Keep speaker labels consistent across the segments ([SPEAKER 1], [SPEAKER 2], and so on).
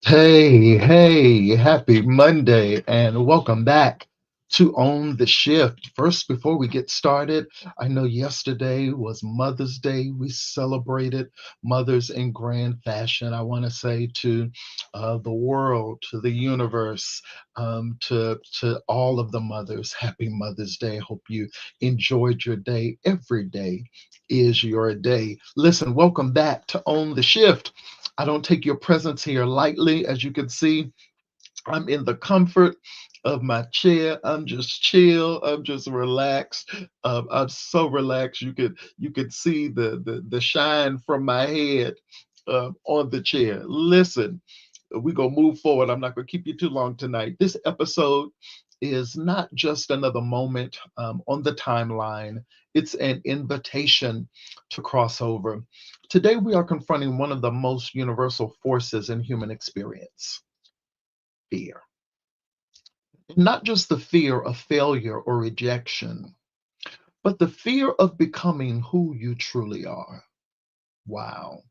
[SPEAKER 1] Hey, happy Monday and welcome back to Own the Shift. First, before we get started, I know yesterday was Mother's Day. We celebrated mothers in grand fashion. I want to say to the world, to the universe, to all of the mothers, happy Mother's Day. Hope you enjoyed your day. Every day is your day. Listen, welcome back to Own the Shift. I don't take your presence here lightly. As you can see, I'm in the comfort of my chair. I'm just chill. I'm just relaxed. I'm so relaxed. You could see the shine from my head on the chair. Listen, we're gonna move forward. I'm not gonna keep you too long tonight. This episode is not just another moment on the timeline. It's an invitation to cross over. Today we are confronting one of the most universal forces in human experience: fear. Not just the fear of failure or rejection, but the fear of becoming who you truly are. Wow.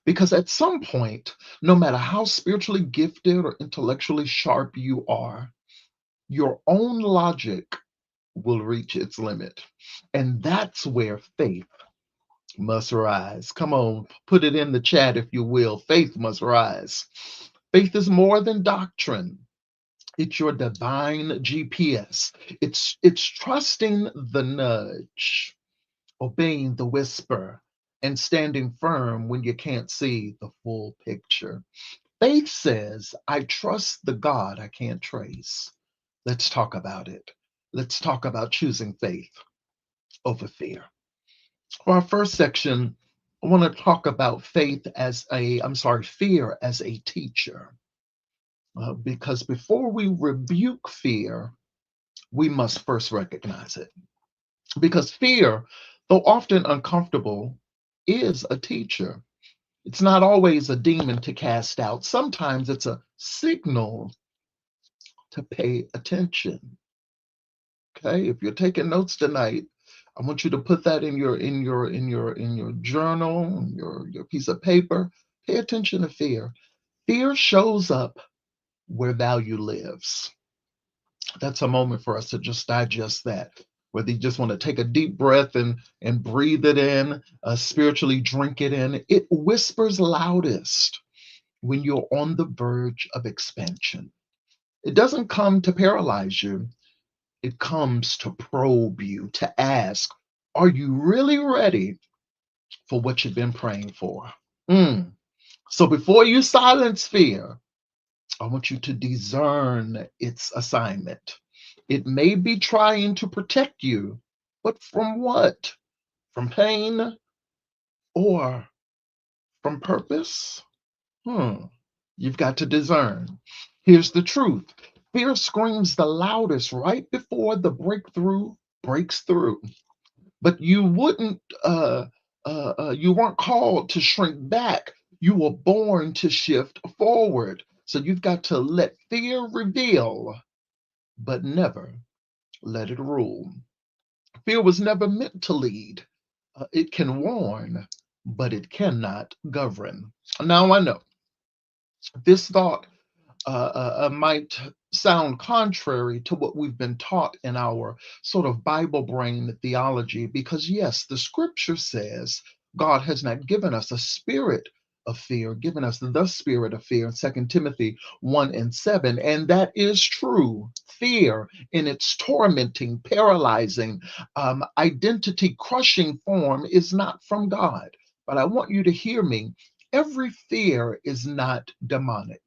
[SPEAKER 1] Because at some point, no matter how spiritually gifted or intellectually sharp you are, your own logic will reach its limit. And that's where faith must rise. Come on, put it in the chat if you will. Faith must rise. Faith is more than doctrine. It's your divine GPS. It's trusting the nudge, obeying the whisper, and standing firm when you can't see the full picture. Faith says, I trust the God I can't trace. Let's talk about it. Let's talk about choosing faith over fear. For our first section, I want to talk about fear as a teacher. Because before we rebuke fear, we must first recognize it. Because fear, though often uncomfortable, is a teacher. It's not always a demon to cast out. Sometimes it's a signal to pay attention. Okay, if you're taking notes tonight, I want you to put that in your journal, your piece of paper. Pay attention to fear. Fear shows up where value lives. That's a moment for us to just digest that. Whether you just want to take a deep breath and breathe it in, spiritually drink it in, it whispers loudest when you're on the verge of expansion. It doesn't come to paralyze you. It comes to probe you, to ask, are you really ready for what you've been praying for? Mm. So before you silence fear, I want you to discern its assignment. It may be trying to protect you, but from what? From pain or from purpose? Hmm. You've got to discern. Here's the truth: fear screams the loudest right before the breakthrough breaks through. But you weren't called to shrink back. You were born to shift forward. So you've got to let fear reveal, but never let it rule. Fear was never meant to lead. It can warn, but it cannot govern. Now I know this thought might sound contrary to what we've been taught in our sort of Bible brain theology, because yes, the scripture says God has not given us a spirit of fear, given us the spirit of fear in 2 Timothy 1 and 7. And that is true. Fear in its tormenting, paralyzing, identity crushing form is not from God. But I want you to hear me. Every fear is not demonic.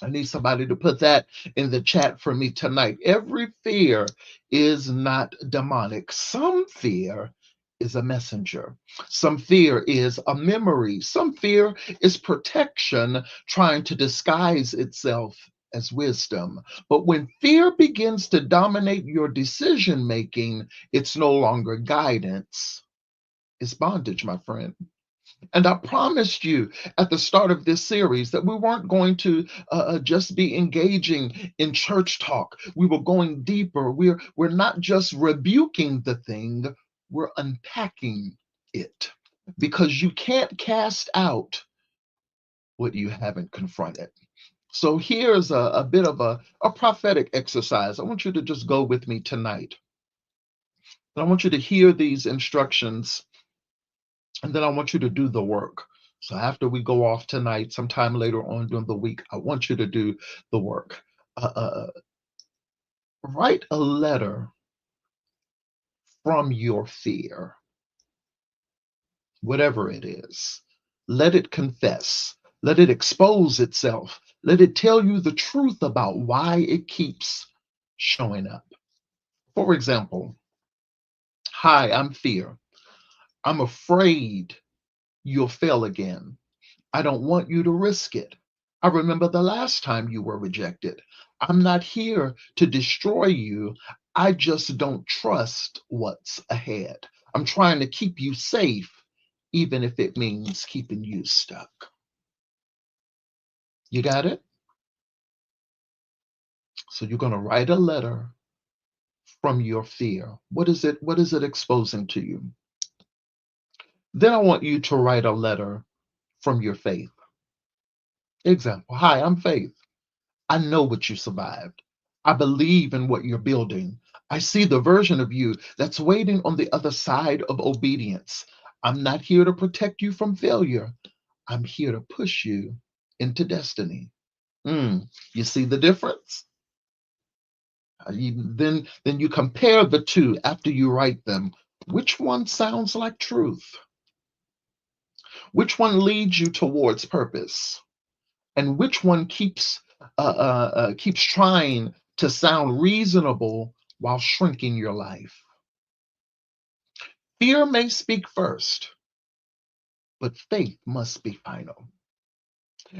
[SPEAKER 1] I need somebody to put that in the chat for me tonight. Every fear is not demonic. Some fear is a messenger. Some fear is a memory. Some fear is protection trying to disguise itself as wisdom. But when fear begins to dominate your decision making, it's no longer guidance, it's bondage, my friend. And I promised you at the start of this series that we weren't going to just be engaging in church talk. We were going deeper. We're not just rebuking the thing, we're unpacking it. Because you can't cast out what you haven't confronted. So here's a bit of a prophetic exercise. I want you to just go with me tonight. And I want you to hear these instructions, and then I want you to do the work. So after we go off tonight, sometime later on during the week, I want you to do the work. Write a letter from your fear, whatever it is. Let it confess. Let it expose itself. Let it tell you the truth about why it keeps showing up. For example, hi, I'm fear. I'm afraid you'll fail again. I don't want you to risk it. I remember the last time you were rejected. I'm not here to destroy you. I just don't trust what's ahead. I'm trying to keep you safe, even if it means keeping you stuck. You got it? So you're going to write a letter from your fear. What is it exposing to you? Then I want you to write a letter from your faith. Example, hi, I'm Faith. I know what you survived. I believe in what you're building. I see the version of you that's waiting on the other side of obedience. I'm not here to protect you from failure. I'm here to push you into destiny. You see the difference? Then you compare the two after you write them. Which one sounds like truth? Which one leads you towards purpose? And which one keeps trying to sound reasonable while shrinking your life? Fear may speak first, but faith must be final.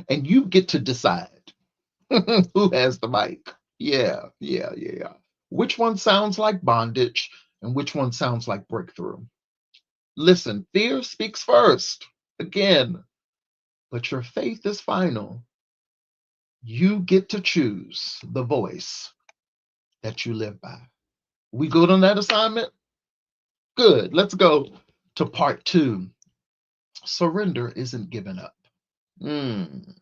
[SPEAKER 1] And you get to decide who has the mic. Yeah. Which one sounds like bondage and which one sounds like breakthrough? Listen, fear speaks first, again, but your faith is final. You get to choose the voice that you live by. We good on that assignment? Good. Let's go to part two. Surrender isn't giving up. Mm,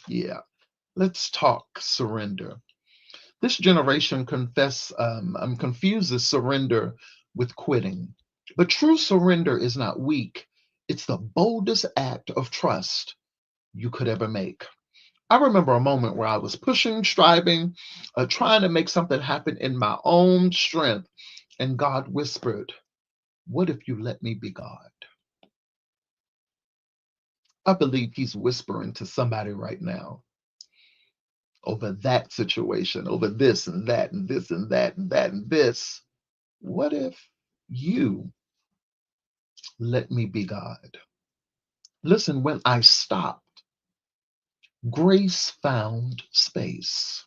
[SPEAKER 1] yeah. Let's talk surrender. This generation confuses surrender with quitting. But true surrender is not weak. It's the boldest act of trust you could ever make. I remember a moment where I was pushing, striving, trying to make something happen in my own strength. And God whispered, what if you let me be God? I believe He's whispering to somebody right now over that situation, over this and that and this and that and that and this. What if you let me be God? Listen, when I stopped, grace found space.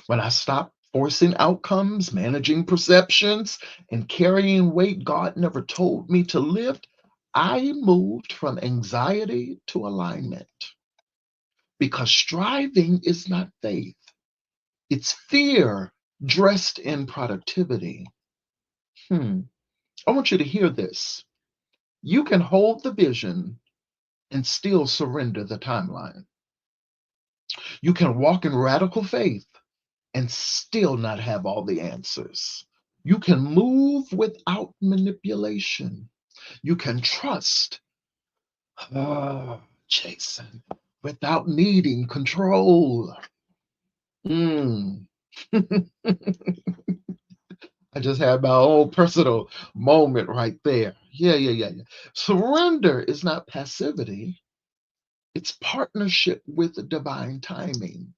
[SPEAKER 1] When I stopped forcing outcomes, managing perceptions, and carrying weight God never told me to lift, I moved from anxiety to alignment. Because striving is not faith, it's fear dressed in productivity. Hmm. I want you to hear this. You can hold the vision and still surrender the timeline. You can walk in radical faith and still not have all the answers. You can move without manipulation. You can trust, Jason, without needing control. Mm. I just had my own personal moment right there. Yeah. Surrender is not passivity, it's partnership with divine timing.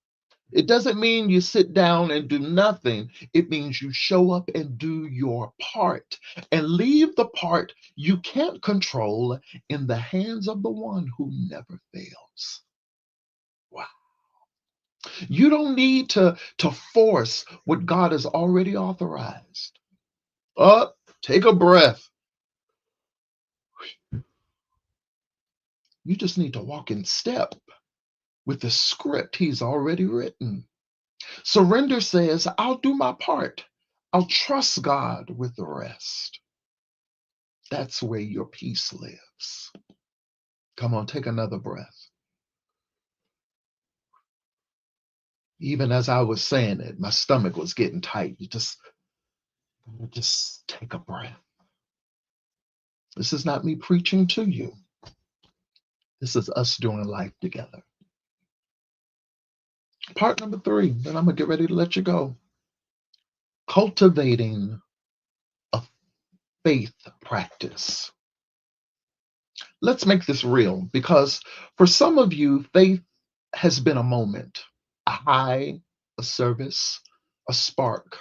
[SPEAKER 1] It doesn't mean you sit down and do nothing. It means you show up and do your part and leave the part you can't control in the hands of the one who never fails. Wow. You don't need to force what God has already authorized. Up, take a breath. You just need to walk in step with the script He's already written. Surrender says, I'll do my part. I'll trust God with the rest. That's where your peace lives. Come on, take another breath. Even as I was saying it, my stomach was getting tight. You just take a breath. This is not me preaching to you. This is us doing life together. Part number 3, then I'm gonna get ready to let you go. Cultivating a faith practice. Let's make this real because for some of you, faith has been a moment, a high, a service, a spark.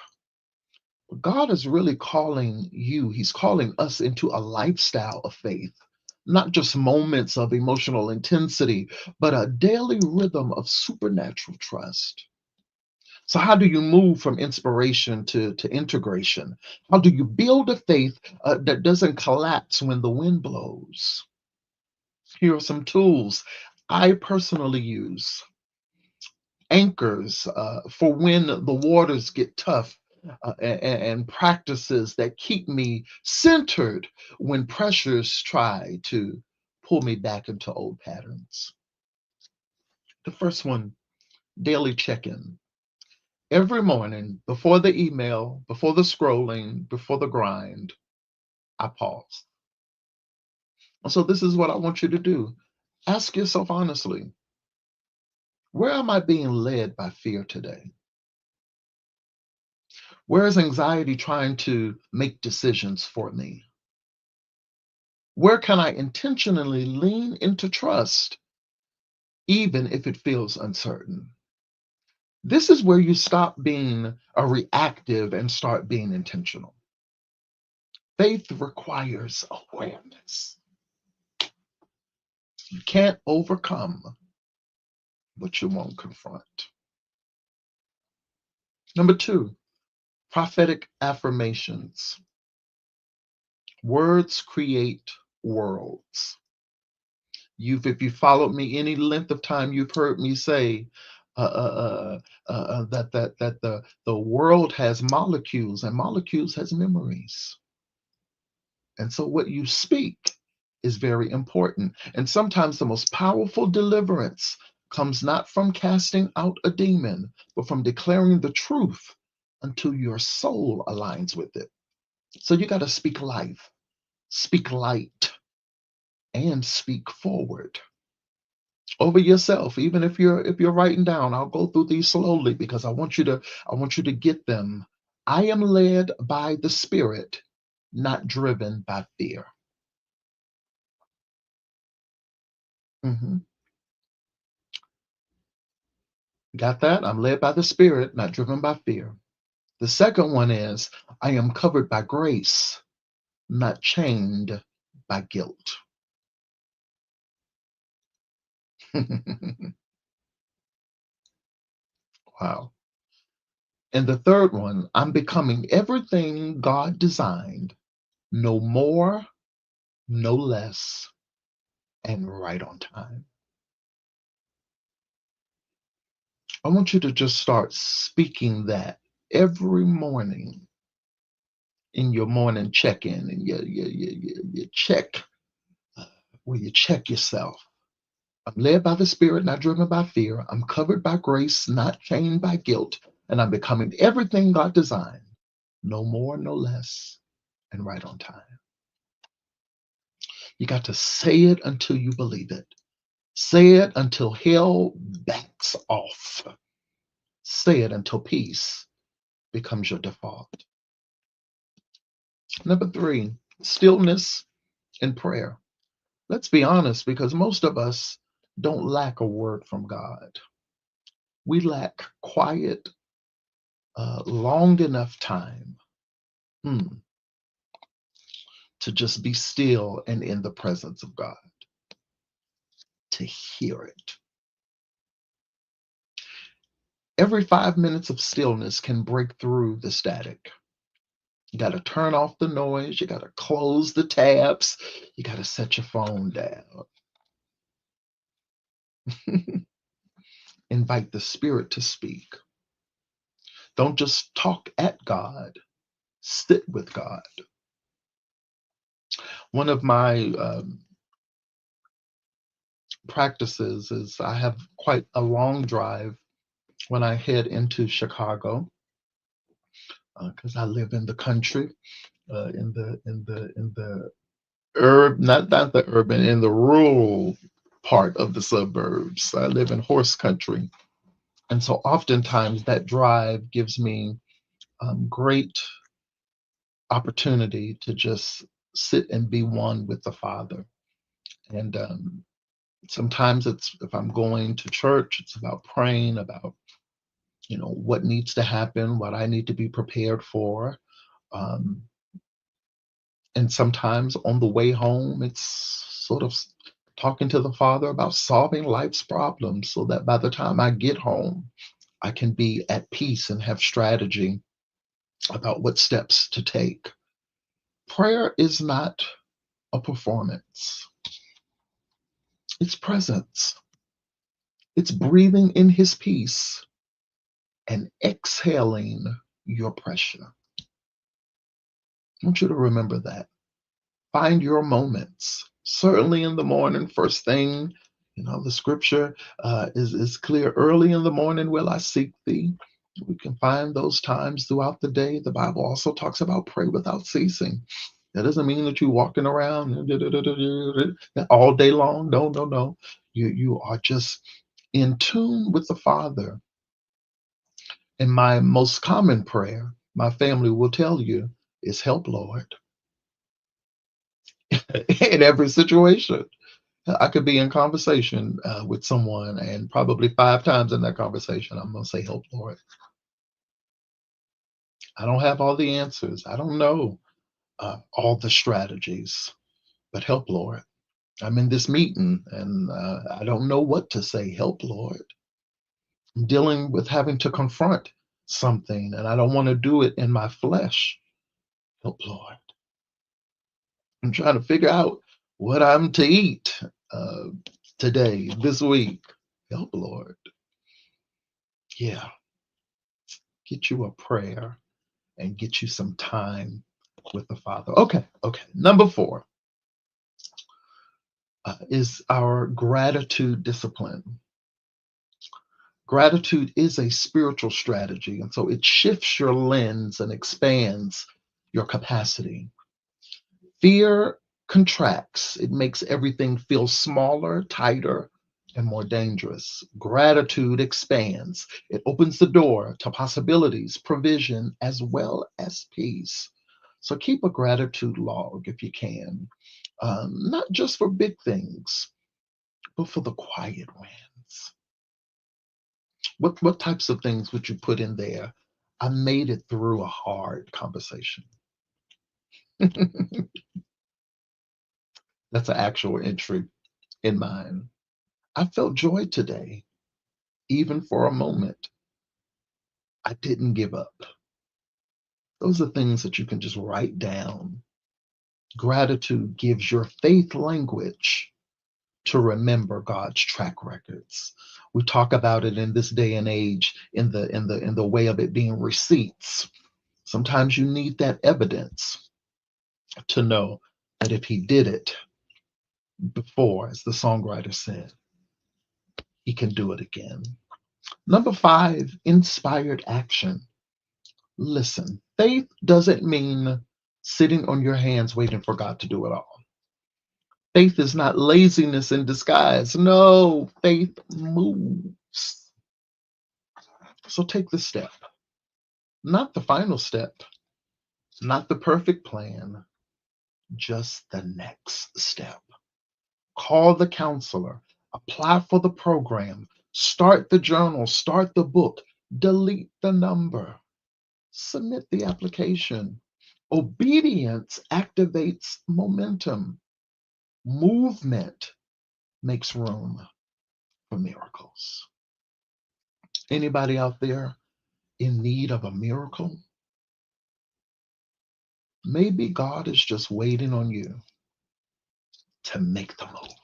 [SPEAKER 1] God is really calling you, He's calling us into a lifestyle of faith, not just moments of emotional intensity, but a daily rhythm of supernatural trust. So, how do you move from inspiration to integration? How do you build a faith that doesn't collapse when the wind blows? Here are some tools I personally use: anchors for when the waters get tough, and practices that keep me centered when pressures try to pull me back into old patterns. The first one, daily check in. Every morning, before the email, before the scrolling, before the grind, I pause. And so, this is what I want you to do. Ask yourself honestly, where am I being led by fear today? Where is anxiety trying to make decisions for me? Where can I intentionally lean into trust, even if it feels uncertain? This is where you stop being a reactive and start being intentional. Faith requires awareness. You can't overcome what you won't confront. Number 2, prophetic affirmations. Words create worlds. If you followed me any length of time, you've heard me say that the world has molecules and molecules has memories, and so what you speak is very important. And sometimes the most powerful deliverance comes not from casting out a demon, but from declaring the truth until your soul aligns with it. So you got to speak life, speak light, and speak forward over yourself. Even if you're writing down, I'll go through these slowly because I want you to get them. I am led by the Spirit, not driven by fear. Mhm. Got that? I'm led by the Spirit, not driven by fear. The second one is, I am covered by grace, not chained by guilt. Wow. And the third one, I'm becoming everything God designed, no more, no less, and right on time. I want you to just start speaking that every morning in your morning check-in and your check where you check yourself. I'm led by the Spirit, not driven by fear. I'm covered by grace, not chained by guilt. And I'm becoming everything God designed. No more, no less, and right on time. You got to say it until you believe it. Say it until hell backs off. Say it until peace becomes your default. Number 3, stillness and prayer. Let's be honest, because most of us don't lack a word from God. We lack quiet, long enough time, hmm, to just be still and in the presence of God, to hear it. Every 5 minutes of stillness can break through the static. You got to turn off the noise. You got to close the tabs. You got to set your phone down. Invite the Spirit to speak. Don't just talk at God, sit with God. One of my practices is I have quite a long drive when I head into Chicago, because I live in the country, in the not the urban, in the rural part of the suburbs. I live in horse country, and so oftentimes that drive gives me great opportunity to just sit and be one with the Father. And sometimes it's if I'm going to church, it's about praying about what needs to happen, what I need to be prepared for. Um, and sometimes on the way home, it's sort of talking to the Father about solving life's problems so that by the time I get home, I can be at peace and have strategy about what steps to take. Prayer is not a performance, it's presence. It's breathing in His peace and exhaling your pressure. I want you to remember that. Find your moments. Certainly in the morning, first thing, the scripture is clear. Early in the morning will I seek thee. We can find those times throughout the day. The Bible also talks about pray without ceasing. That doesn't mean that you're walking around all day long. No, no, no. You are just in tune with the Father. And my most common prayer, my family will tell you, is help, Lord, in every situation. I could be in conversation with someone, and probably 5 times in that conversation, I'm going to say, help, Lord. I don't have all the answers. I don't know all the strategies, but help, Lord. I'm in this meeting and I don't know what to say. Help, Lord. I'm dealing with having to confront something and I don't want to do it in my flesh. Help, Lord. I'm trying to figure out what I'm to eat uh, today, this week. Help, Lord. Yeah, get you a prayer and get you some time with the Father. Okay, okay. Number 4 is our gratitude discipline. Gratitude is a spiritual strategy, and so it shifts your lens and expands your capacity. Fear contracts, it makes everything feel smaller, tighter, and more dangerous. Gratitude expands, it opens the door to possibilities, provision, as well as peace. So keep a gratitude log if you can, not just for big things, but for the quiet wins. What types of things would you put in there? I made it through a hard conversation. That's an actual entry in mine. I felt joy today, even for a moment. I didn't give up. Those are things that you can just write down. Gratitude gives your faith language to remember God's track records. We talk about it in this day and age in the way of it being receipts. Sometimes you need that evidence to know that if he did it before, as the songwriter said, he can do it again. Number 5, inspired action. Listen, faith doesn't mean sitting on your hands waiting for God to do it all. Faith is not laziness in disguise. No, faith moves. So take the step, not the final step, not the perfect plan, just the next step. Call the counselor, apply for the program, start the journal, start the book, delete the number, submit the application. Obedience activates momentum. Movement makes room for miracles. Anybody out there in need of a miracle? Maybe God is just waiting on you to make the move.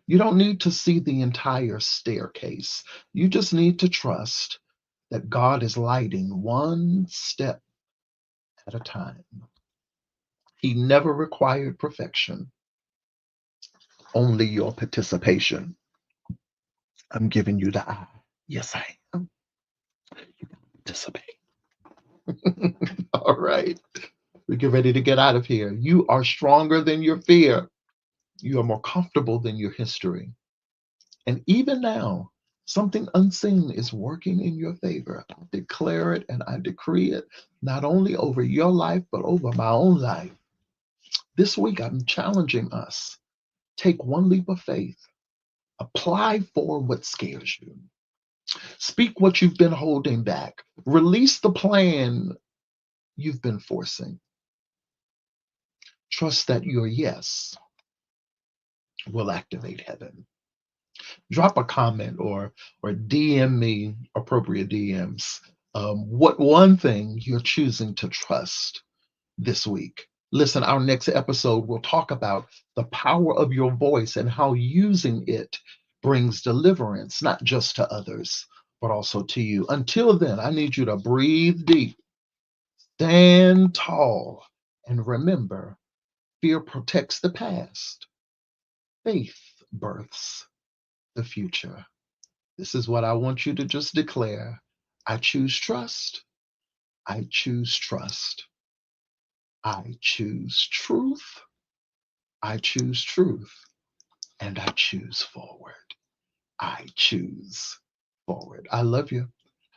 [SPEAKER 1] You don't need to see the entire staircase. You just need to trust that God is lighting one step at a time. He never required perfection, only your participation. I'm giving you the eye. Yes, I am. You gotta participate. All right. We get ready to get out of here. You are stronger than your fear. You are more comfortable than your history. And even now, something unseen is working in your favor. I declare it and I decree it, not only over your life, but over my own life. This week, I'm challenging us. Take one leap of faith. Apply for what scares you. Speak what you've been holding back. Release the plan you've been forcing. Trust that your yes will activate heaven. Drop a comment or DM me appropriate DMs. What one thing you're choosing to trust this week? Listen, our next episode will talk about the power of your voice and how using it brings deliverance, not just to others, but also to you. Until then, I need you to breathe deep, stand tall, and remember fear protects the past, faith births the future. This is what I want you to just declare. I choose trust. I choose trust. I choose truth. I choose truth. And I choose forward. I choose forward. I love you.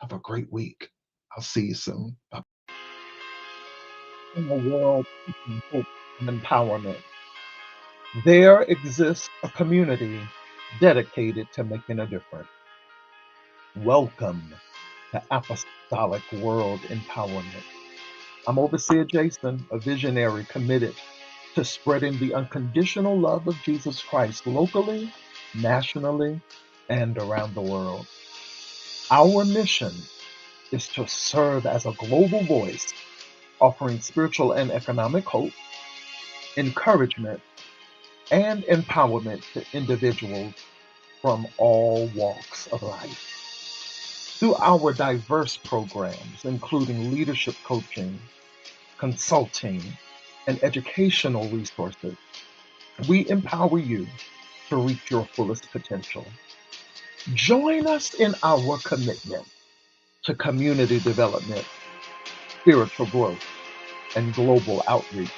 [SPEAKER 1] Have a great week. I'll see you soon. Bye. In a world seeking hope and empowerment, there exists a community dedicated to making a difference. Welcome to Apostolic World Empowerment. I'm Overseer Jason, a visionary committed to spreading the unconditional love of Jesus Christ locally, nationally, and around the world. Our mission is to serve as a global voice, offering spiritual and economic hope, encouragement, and empowerment to individuals from all walks of life. Through our diverse programs, including leadership coaching, consulting, and educational resources, we empower you to reach your fullest potential. Join us in our commitment to community development, spiritual growth, and global outreach.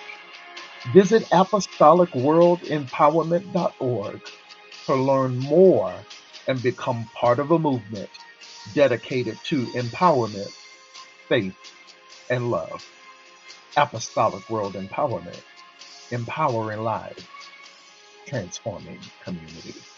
[SPEAKER 1] Visit apostolicworldempowerment.org to learn more and become part of a movement dedicated to empowerment, faith, and love. Apostolic World Empowerment, empowering lives, transforming communities.